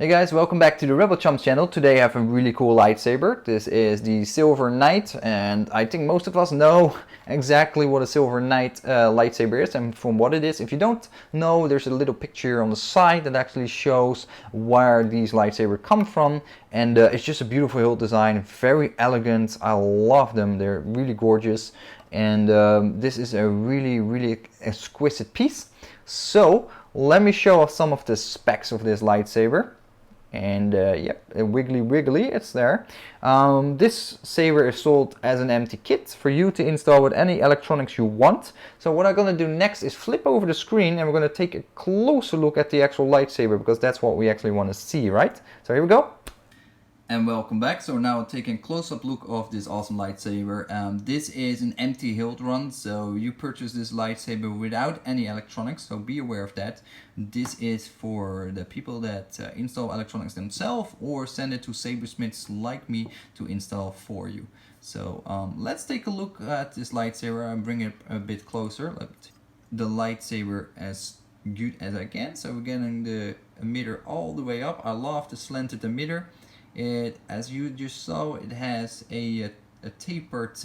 Hey guys, welcome back to the Rebel Chumps channel. Today I have a really cool lightsaber. This is the SilverKnight, and I think most of us know exactly what a SilverKnight lightsaber is and from what it is. If you don't know, there's a little picture on the side that actually shows where these lightsabers come from, and it's just a beautiful hilt design, very elegant. I love them, they're really gorgeous, and this is a really exquisite piece. So let me show off some of the specs of this lightsaber. And yep, wiggly, it's there. This saber is sold as an empty kit for you to install with any electronics you want. So what I'm going to do next is flip over the screen and we're going to take a closer look at the actual lightsaber, because that's what we actually want to see, right? So here we go. And welcome back. So now taking a close-up look of this awesome lightsaber. This is an empty hilt run, so you purchase this lightsaber without any electronics, so be aware of that. This is for the people that install electronics themselves or send it to sabersmiths like me to install for you. So let's take a look at this lightsaber and bring it a bit closer. The lightsaber as good as I can. So we're getting the emitter all the way up. I love the slanted emitter. As you just saw, it has a tapered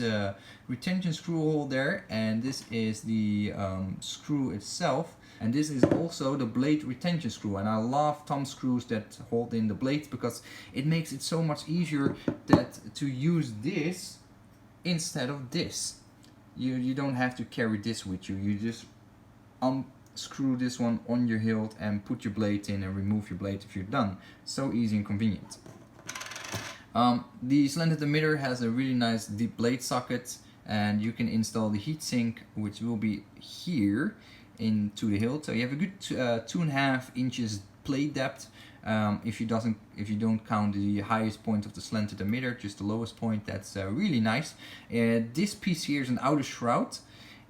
retention screw hole there, and this is the screw itself, and this is also the blade retention screw. And I love thumb screws that hold in the blades because it makes it so much easier to use this instead of this. You don't have to carry this with you. You just unscrew this one on your hilt and put your blade in and remove your blade if you're done. So easy and convenient. The slanted emitter has a really nice deep blade socket, and you can install the heatsink, which will be here into the hilt. So you have a good 2.5 inches blade depth. If you don't count the highest point of the slanted emitter, just the lowest point, that's really nice. This piece here is an outer shroud.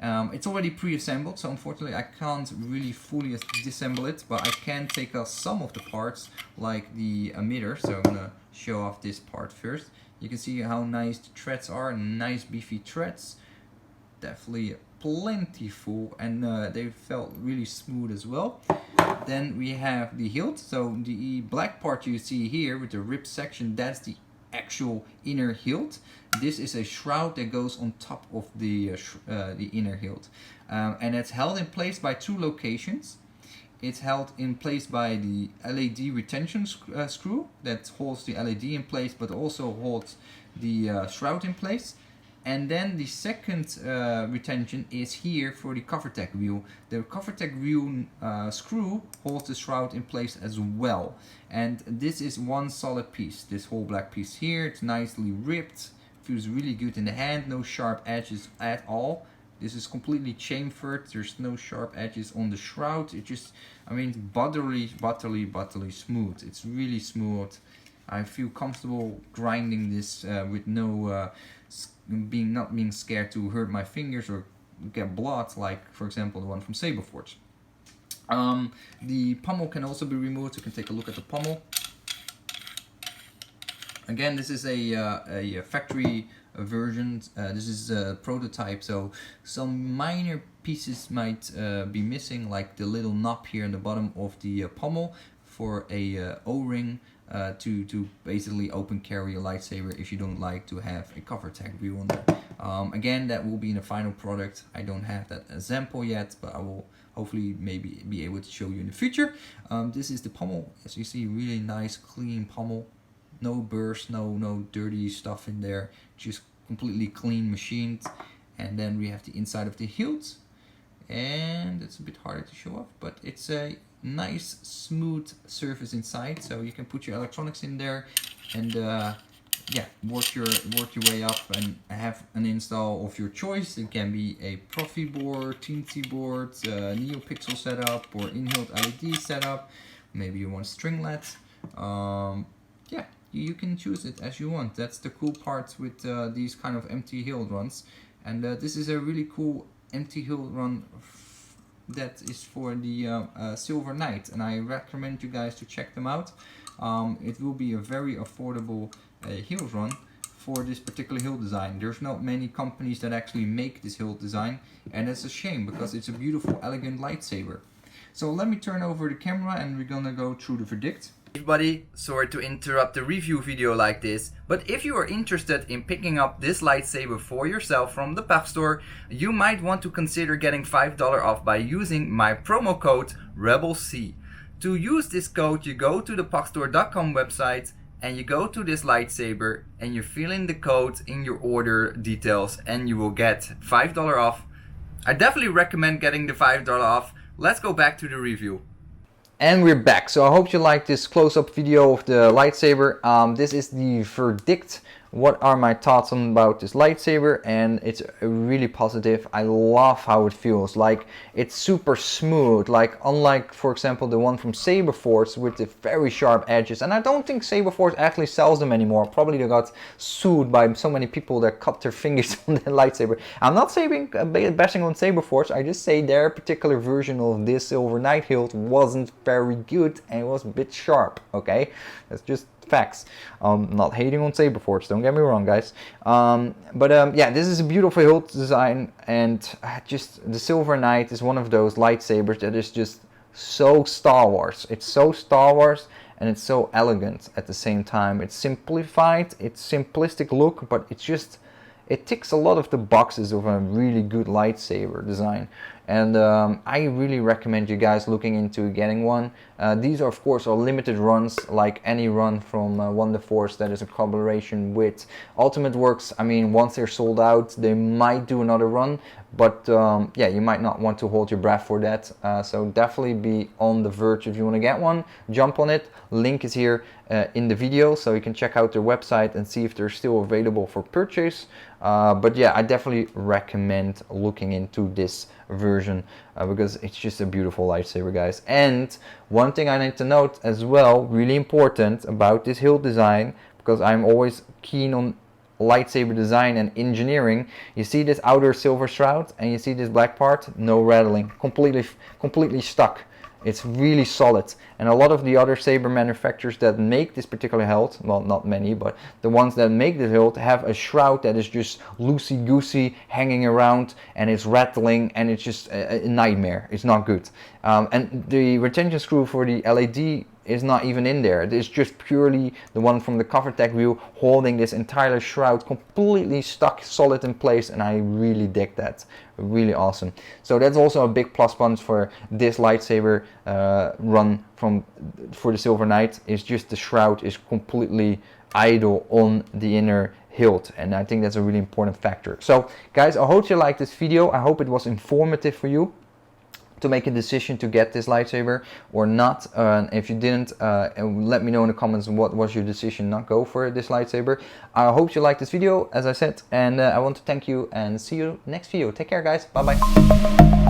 It's already pre-assembled, so unfortunately I can't really fully disassemble it, but I can take out some of the parts like the emitter. So I'm gonna show off this part first. You can see how nice the threads are, nice beefy threads, definitely plentiful, and they felt really smooth as well. Then we have the hilt. So the black part you see here with the rib section, that's the actual inner hilt. This is a shroud that goes on top of the inner hilt, and it's held in place by two locations. It's held in place by the LED retention screw that holds the LED in place, but also holds the shroud in place. And then the second retention is here for the covertech wheel. The covertech wheel screw holds the shroud in place as well. And this is one solid piece, this whole black piece here. It's nicely ripped, feels really good in the hand, no sharp edges at all. This is completely chamfered, there's no sharp edges on the shroud. It just, I mean, buttery smooth. It's really smooth. I feel comfortable grinding this with no not being scared to hurt my fingers or get blood, like for example the one from Saberforge. The pommel can also be removed. You can take a look at the pommel. Again, this is a factory version. This is a prototype, so some minor pieces might be missing, like the little knob here in the bottom of the pommel for a O-ring to basically open carry a lightsaber if you don't like to have a covertech wheel on there. Again, that will be in the final product. I don't have that example yet, but I will hopefully maybe be able to show you in the future. This is the pommel. As you see, really nice clean pommel. No burrs, no dirty stuff in there, just completely clean machined. And then we have the inside of the hilt, and it's a bit harder to show off, but it's a nice smooth surface inside, so you can put your electronics in there and yeah, work your way up and have an install of your choice. It can be a Profi board, Teensy board, NeoPixel setup, or in-hilt LED setup. Maybe you want stringlet. Yeah, you can choose it as you want. That's the cool part with these kind of empty hilt runs. And this is a really cool empty hilt run that is for the SilverKnight, and I recommend you guys to check them out. It will be a very affordable hilt run for this particular hilt design. There's not many companies that actually make this hilt design, and it's a shame because it's a beautiful, elegant lightsaber. So let me turn over the camera and we're gonna go through the verdict. Everybody, sorry to interrupt the review video like this, but if you are interested in picking up this lightsaber for yourself from the PAF store, you might want to consider getting $5 off by using my promo code REBELC. To use this code, you go to the PAFstore.com website and you go to this lightsaber and you fill in the code in your order details and you will get $5 off. I definitely recommend getting the $5 off. Let's go back to the review. And we're back. So I hope you like this close-up video of the lightsaber. This is the verdict. What are my thoughts about this lightsaber? And it's really positive. I love how it feels. Like, it's super smooth. Like, unlike, for example, the one from Saberforce with the very sharp edges. And I don't think Saberforce actually sells them anymore. Probably they got sued by so many people that cut their fingers on the lightsaber. I'm not saying bashing on Saberforce. I just say their particular version of this SilverKnight hilt wasn't very good and it was a bit sharp. Okay, that's just facts. Not hating on Saberforce, don't get me wrong, guys. Yeah, this is a beautiful hilt design, and just the SilverKnight is one of those lightsabers that is just so Star Wars. It's so Star Wars and it's so elegant at the same time. It's simplified, it's simplistic look, but it's just, it ticks a lot of the boxes of a really good lightsaber design. And I really recommend you guys looking into getting one. These are, of course, are limited runs, like any run from Wonderforce that is a collaboration with UltimateWorks. I mean, once they're sold out, they might do another run, but yeah, you might not want to hold your breath for that. So definitely be on the verge if you want to get one. Jump on it. Link is here in the video, so you can check out their website and see if they're still available for purchase. But yeah, I definitely recommend looking into this version because it's just a beautiful lightsaber, guys. And one thing I need to note as well, really important about this hilt design, because I'm always keen on lightsaber design and engineering. You see this outer silver shroud and you see this black part, no rattling, completely stuck. It's really solid, and a lot of the other saber manufacturers that make this particular hilt, well, not many, but the ones that make the hilt have a shroud that is just loosey-goosey hanging around and it's rattling and it's just a nightmare. It's not good. And the retention screw for the LED is not even in there. It's just purely the one from the CoverTech view holding this entire shroud completely stuck solid in place, and I really dig that. Really awesome. So that's also a big plus point for this lightsaber run for the SilverKnight, is just the shroud is completely idle on the inner hilt, and I think that's a really important factor. So guys, I hope you liked this video. I hope it was informative for you to make a decision to get this lightsaber or not. If you didn't, let me know in the comments what was your decision not go for this lightsaber. I hope you liked this video, as I said, and I want to thank you and see you next video. Take care, guys. Bye bye.